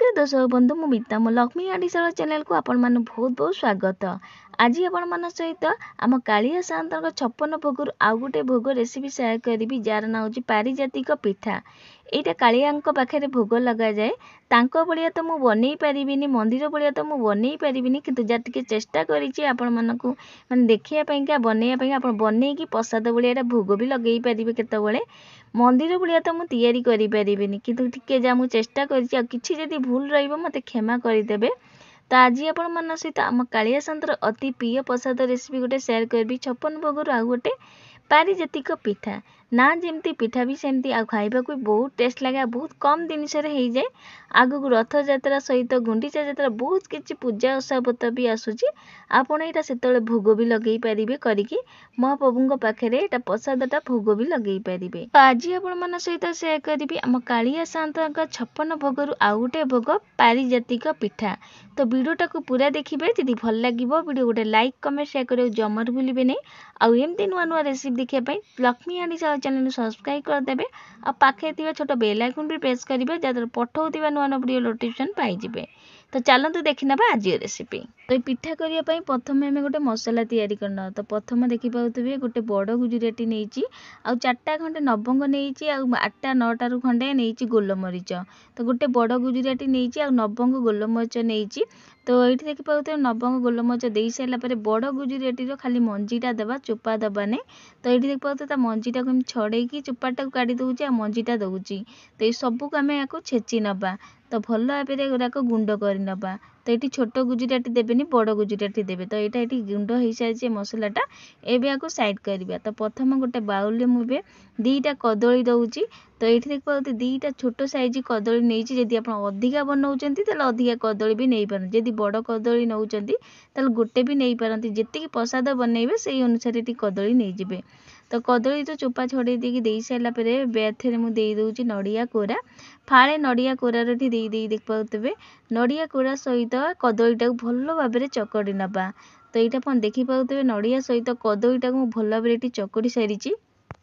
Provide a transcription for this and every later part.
नमस्कार दर्शक बंधु मु मिता मो लक्ष्मी आडिशाला चैनल को आपण मान बहुत बहुत स्वागत। आज आपण मान सहित आम कालिया सातर 56 भोग आउ गोटे भोग रेसिपी शेयर करी जार ना हूँ पारिजातिक पिठा। यहाँ कालिया पाखे भोग लगा जाए तांको भलिया तो मु बनई पारिबिनी मंदिर भलिया तो मु बनई पारिबिनी किंतु जा टिके चेष्टा करिछि आपण मानकु माने देखिया पइका बनैया पइका आपण बनैकी प्रसाद भलिया भोग भी लगेई पारिबे केतबेले मंदिर भलिया तो मु तैयारी करि पारिबिनी किंतु टिके जा मु चेष्टा करिछि आ किछि जदि भूल रहिबो मते क्षमा करिदेबे। तो आज आपण मान सहित आम कालिया सातर अति प्रिय प्रसाद रेसिपी गोटे शेयर करबी 56 भोग आउ गोटे पारिजातिक पिठा ना जमती पिठा भी सेमती आ खाइबा को बहुत टेस्ट लगे बहुत कम जिनस हो जाए। आगु रथ यात्रा सहित गुंडीचा यात्रा बहुत किसी पूजा ओसाबत भी आसूची आपण यहाँ से भोग भी लगे पारे करिकी महाप्रभु पाखे यहाँ प्रसादटा भोग भी लगे पारे। तो आज आपण मान सहित शेयर करी आम कालिया सातर 56 भोग आउ गोटे भोग पारिजातिक पिठा। तो वीडियोटा को पूरा देखिए जदि भल लगे वीडियो गोटे लाइक कमेंट शेयर करें जमार भूलिए नहीं। आउ एमती नुआ नुआ रेसिपी देखापी लक्ष्मी आडिशाला चैनल सब्सक्राइब करदे आ पाखे छोट बेल आइकन भी प्रेस करेंगे जहाँद्वारा पठाऊा नुआ नुआ वीडियो नोटिफिकेशन पाइबे। तो चलतु देखना आज रेसिपी। तो पिठा करने प्रथम आम गोटे मसला तैयारी करना। तो प्रथम देखिपे गोटे बड़ गुजुराती नहीं आउ 4टा खंडे नवंग नहीं आउ 8टा 9टारू खंडे नहीं गोलमरीच। तो गोटे बड़ गुजुराती नहीं आउ नवंग गोलमरीच नहीं। तो ये देखिए नवंग गोलमरीच दे सारापर बड़ गुजुराती खाली मंजीटा देवा चोपा दबा नहीं। तो ये देखिए मंजीटा को छड़े चोपाटा काढ़ी दौचे मंजीटा दौची। तो ये सबको आम या छेची नवा तो भल भाव गुराक गुंड करनवा। तो ये छोट गुजुराती देवेनि बड़ गुजुराती देवे। तो यहाँ ये गुंड हो सारी मसलाटा एवं साइड करवा। तो प्रथम गोटे बाउल मुझे 2टा कदली दौची। तो ये देखिए 2टा छोट साइज कदली नहीं जदि आप अधिका बनाऊँच अधिका कदली भी नहीं पारती जदि बड़ कदली नौकरी गोटे भी नहीं पारती जी प्रसाद बनइबे से अनुसार ये कदली नहीं जाए। तो कदली तो चोपा छड़े दे सारापर बेथे मुझे दूसरी नड़िया कोरा फाड़े नड़िया कोरार देख पाते नड़िया कोरा सहित कदलीटा को भल भाव चकड़ी नवा। तो यहाँ देखिपे नड़िया सहित कदलीटा को भल भाव चकड़ी सारी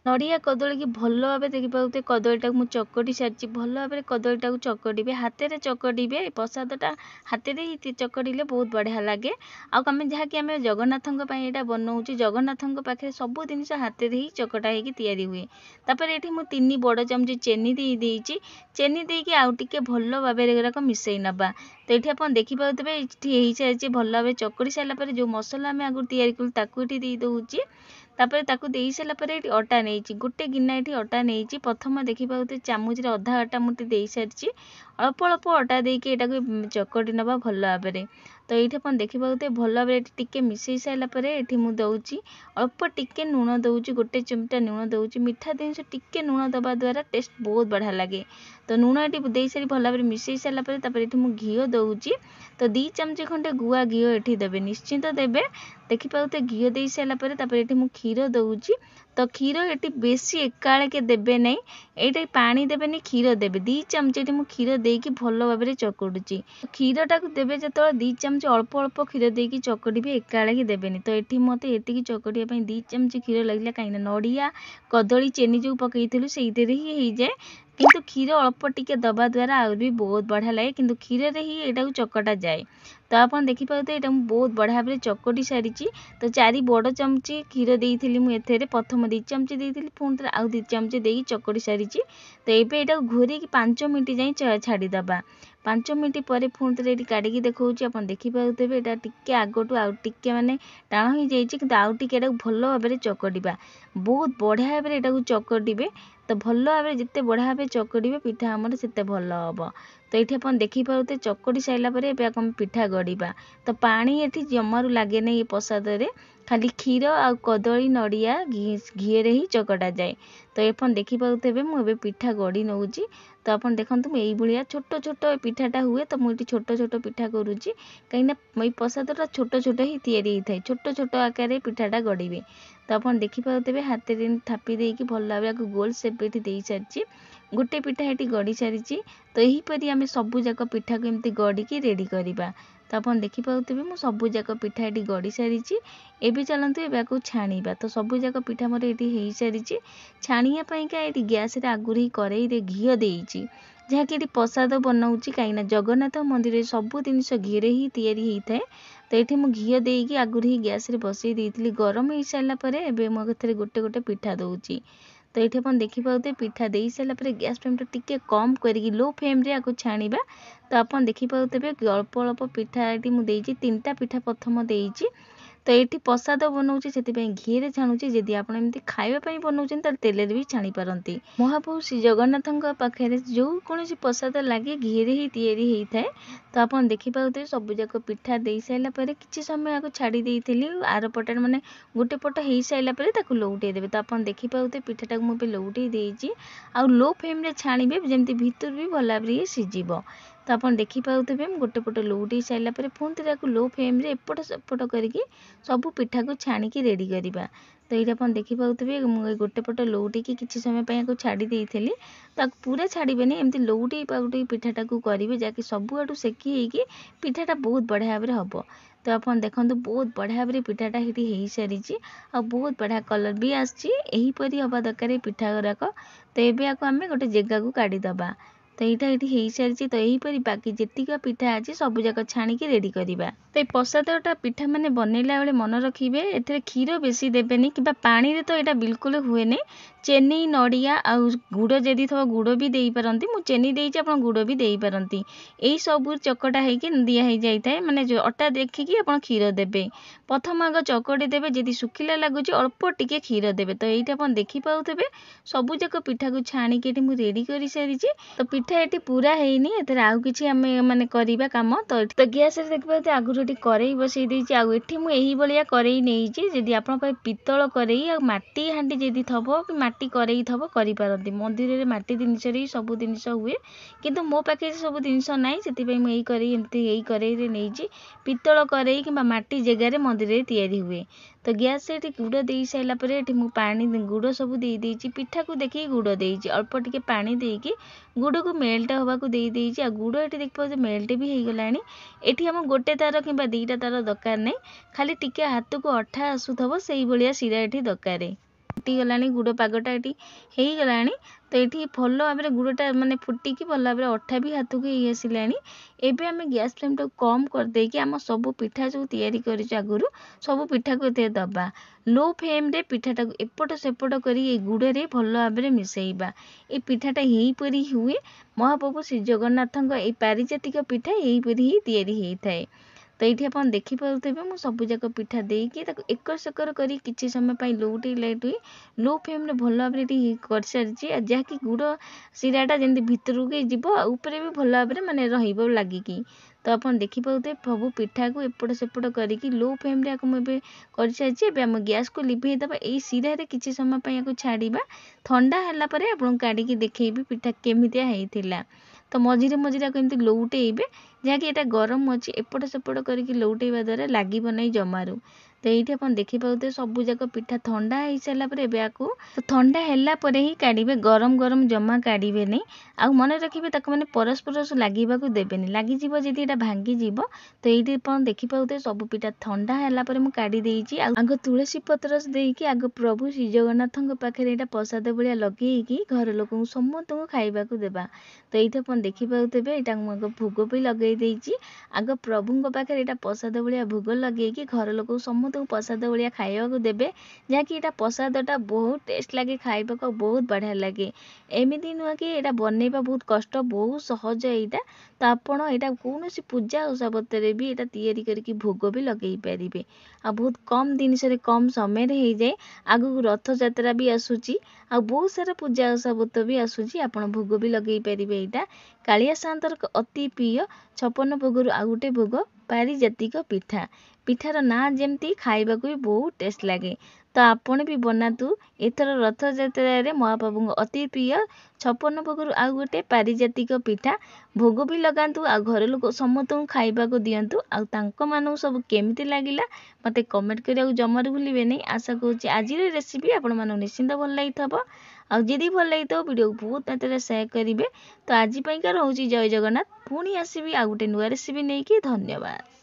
नड़िया कदली की भल भाव देखिपे कदलीटा मुझे चकटी सारी भल भाव कदलीटा को चकड़े हाथ में चकड़े प्रसादटा हाथ में चकड़े बहुत बढ़िया लगे। आम जहाँकि जगन्नाथ यहाँ बनाऊँ जगन्नाथ पाखे सब जिन हाथ ही चकटा हो तैयारी हुए। तापर ये मुझे 3 बड़ चमच चेनी देती चेनी देकी आउ टिके भल भाव मिसई नवा। तो ये आप देखिपे ये सारी भल भाव चकड़ी सारापर जो मसला आम आगुरी तैयारी कलु दे दूची। तापर ताकू दे सारापर ये अटा नहीं गोटे गिना ये अटा नहीं प्रथम देखिपे चामच अधा अटा मुझे दे सारी अल्प अल्प अटा देकी चकड़ी नवा भल भाव। तो ये आप देखिपे भल भाव टिके मिसई सारापर ये मुझे दौची अल्प टिके लुण दौची गोटे चमचा लुण दौची मिठा जिनस टिके लुण दबा द्वारा टेस्ट बहुत बढ़िया लगे। तो लुण ये दे सारी भल भाव मिसई सारापर ये घी दौची। तो 2 चमच खंडे गुआ घी ये देवे निश्चिंत देवे देखिपे घी दे सारापर ये क्षीर दौची। तो क्षीर ये बेसी एकाल के देवे नहीं ये पानी देवेनि क्षीर देवे 2 चमच ये मुझे क्षीर देकी भल भाव चकड़ुची। क्षीरटा को देवे जो 2 चमच अल्प अल्प क्षीर देकी चकड़ी भी एकाल के देवेनि। तो ये मत ये चकड़िया 2 चमच क्षीर लगे कहीं नड़िया कदली चेनी जो पकई से ही जाए किंतु क्षीर अल्प टिके दबा द्वारा आउर भी बहुत बढ़िया लगे किंतु क्षीर ही यहाँ चकटा जाए। तो आप देखिपे ये बहुत बढ़िया भाव चकटी सारी। तो 4 बड़ चमच क्षीर देती मुझे प्रथम 2 चमच देती पुणी आउ 2 चमच दे चकटी सारी। तो ये घोरी 5 मिनट जाए छाड़ीदबा 5 मिनट पर पुणी थे ये काढ़ी देखा आप देखिपे यहाँ टिके आगठू आउ टिके माने टाण हो जाए आउ टिके भल भाव चकड़ा बहुत बढ़िया भाव यहाँ चकटे। तो भल भाव जिते बढ़िया भाव चकड़े पिठा आमर से भल हम। तो ये आप देखिपे चकड़ी सारापर आम पिठा गढ़ा। तो पानी ये जमारू लगे नहीं प्रसाद खाली क्षीर आ कदली नड़िया घी ही चकटा जाए। तो ये देखिपे मुझे पिठा गढ़ी नौची। तो आप देखो ये छोट छोट पिठाटा हुए तो मुझे छोट छोट पिठा करुँची कहीं प्रसादटा छोट छोट ही तैयारी होता है छोट छोट आकार पिठाटा गढ़े। तो आप देखिपे हाथ में थापी देकी भल भाव गोल सेप ये दे सारी गोटे पिठा ये गढ़ी सारी। तो यहीपरि आम सबूक पिठा को एमती गढ़ी रेडी करवा। तो आप देखिपे मुझे सबूक पिठा ये गढ़ी सारी एवं चलते ये छाणीबा। तो सबूक पिठा मोर ये हो सारी छाणियापाईका ये गैस आगुरी कड़ाई घी देती जहाँकि ये प्रसाद बनाऊँगी कहीं जगन्नाथ मंदिर सब जिनस घी ही तैयारी होता है। तो ये मुझे घी देकी आगुरी ही गैस रे बसई देती गरम हो सारापर एवं मो गोटे गोटे पिठा दूची। तो ये आप देखिए पिठा दे सारापर गैस फ्लेम टिके कम करके लो फ्लेम रे आपको छाणा। तो आप देखिए अल्प अल्प पिठा ये मुझे 3टा पिठा प्रथम देती। तो ये प्रसाद बनाऊँगी से घी रे छाणुची। जदि आप एमती खावाई बनाऊँ तेल भी छाणी पारती। महाप्रभु श्री जगन्नाथ पाखे जो कौन प्रसाद लगे घी रे ही तैयारी होता है। तो आप देखिए सबूक पिठा दे सारापर किसी समय आपको छाड़ी देती आर पटे माने गोटे पट हो सारापर लौटे देवे। तो आप देखिए पिठाटा मुझे लौटे देती आ लो फ्लेम रे छाणीबे जमती भीतर भी भल भाव सीझीब। तो आप देखिए गोटे पट लौटे सारापर पुणी थे लो फ्लेम रे एपट सेपट करके सबू पिठा को छाणिकी रेडी करवा। तो ये आप देखिए मुझे गोटे पट लौटिकी किसी समय को छाड़ी देती। तो पूरा छाड़बे एमती लौटे पाउटे पिठाटा को करेंगे जहाँकि सबुआड़ू सेकी होगी पिठाटा बहुत बढ़िया भाव हम। तो आप देखो बहुत बढ़िया भाव पिठाटा ये हो सारी आ बहुत बढ़िया कलर भी आसपरी हवा दरकार पिठा गुराक। तो ये आम गोटे जगह को काढ़ीदबा। तो यहाँ ये हो सारी। तो यहीपरी बाकी जीतिक पिठा अच्छी सबूक छाणिकी रेडी करवा। तो ये प्रसादटा पिठा मैंने बनैला बेले मन रखिए ए क्षीर बेसी देवेनि कि पानी रे तो यहाँ बिल्कुल हुए नहीं। चेनी नड़िया आ गुड़ जदि थो गुड़ भी दे पारती मुझे चेनी देती आप गुड़ भी दे पारती। यही सब चकटा होगी दिखाई जाए माने जो अटा देखिकी आप क्षीर देवे। प्रथम आग चकटी देवे जदि शुखिला लगुच अल्प टिके क्षीर देवे। तो ये आप देखिए सबूक पिठा को छाणिकी मुझे रेडी कर सारी। तो पिठा ये पूरा हैनी एथर आउ किछि आमे माने करिबा काम। तो गैस रे देखबे आगुरी ये करेई बसई देछि। आ एठी मु एही बलिया करेई नेइछि। जदि आपन पाए पितल करेई आ माटी हांडी जदि थबो कि माटी करेई थबो करि पारंती। मंदिर रे माटी जिनिस रे सब जिनिस हुए किंतु मो पाखे सब जिनिस नाही सेति पई मु एही करेई एमती एही करेई रे नेइछि। पितल करेई कि माटी जगह रे मंदिर रे तैयारी हुए। तो गैस से गुड़ दे सारा पर मु पानी गुड़ सब दे देछि। पिठा को देखिए गुड़ देछि अल्प टिके पानी देकी गुड़ को मेल्ट हवा को दे देछि। आ गुड़ ये देखिए मेल्ट भी हो गलानी। एठी हम गोटे तार कि 2टा तार दरकार नहीं खाली टिके हाथ को अठा आसुथबो से भाया शिरा ये दरकार। फुटीगला गुड़ पागटा ये हो गलानी। तो ये भल भाव गुड़टा माने फुटिकी भल भाव अठा भी हाथ को ही आसला। एबे आम गैस फ्लेम टाक कम करदेकी आम सब पिठा जो तैयारी कर आगुरी सब पिठा को दबा। लो फ्लेम रे पिठाटा एपट सेपट कर गुड़ रे भल भाव मिसईबा। ये पिठाटा यहीपरी हुए। महाप्रभु श्री जगन्नाथ ये पारिजातिक पिठा यहीपरी ही तैयारी होता है। तो ये आप देखिए मुझे सबूक पिठा देकी एकर सेकर कर किसी समय लौटे लाइट लो फ्लेम रे भल भाव कर सारी। जहाँकि गुड़ शिराटा जमी भितर के जीव ऊपर भी भल भाव माने रहिबो लागिकी। तो आप देखिए सब पिठा को एपट सेपट करके लो फ्लेम रे मुझे कर सारी। आम गैस को लिभे दबा यही शिरा किसी समय छाड़ा ठंडा है आपको काढ़ी देखी पिठा केमितिया होइथिला। तो मझिरे मझिरे एमती लौटेबे जहाँकि यहाँ गरम अच्छी एपट सेपट करके लौटेवा द्वारा लगे नहीं जमारू। तो ये आप देखिए सबूक पिठा ठंडा हो सारापर आपको तो ठंडा है ही काढ़े गरम गरम जमा काढ़े नहीं। आउ मन रखिए मैंने परस्पर लगे देवेनि लगिज जदि यहाँ भांगीज। तो ये आप देखिए सब पिठा ठंडा है मुझे काढ़ी देती आग तुलसी पत्र देकी आग प्रभु श्री जगन्नाथ पाखे यहाँ प्रसाद भाया लगे घर लोक समस्त खाइबा देवा। तो ये आप देखिए यहाँ भोग भी लगे देती आग प्रभु पाखे यहाँ प्रसाद भाया भोग लगे घर लोक समस्त प्रसाद भाया खाइबा देवे। जहाँकि यहाँ प्रसादटा बहुत टेस्ट लगे खाइबा बहुत बढ़िया लगे। एमती नुह कि यहाँ बनइबा बहुत कष्ट बहुत सहज यहाँ। तो आपड़ यहाँ कौन पूजा ओसाबतर भी यहाँ तैयारी करके भोग भी लगे पारे। आ बहुत कम जिनस कम समय हो जाए। आगू रथ यात्रा भी आसूची आ बहुत सारा पूजा ओसाबत भी आसूची आप भोग भी लगे पारे। यहाँ कालिया सातर अति प्रिय 56 भोग आउ गोटे भोग पारिजातिक पिठा। पिठार ना जमती खाइबा भी बहुत टेस्ट लगे। तो आपण भी बनातु एथर रथ यात्रा महाप्रभु अति प्रिय 56 भोग आउ गोटे पारिजातिक पिठा भोग भी लगातु आ घर लोक समस्त खाइबा दिंतु आ सब केमिति लागिला मते कमेंट करिया जमार भूलिबे नहीं। आशा करूँ आज रेसिपी आपण मानू निश्चिंत भल लगी आदि भल लगी वीडियो बहुत मात्रा शेयर करेंगे। तो आज रोचे जय जगन्नाथ पुणी आसबि आ गोटे नुआ रेसिपी नहीं कि धन्यवाद।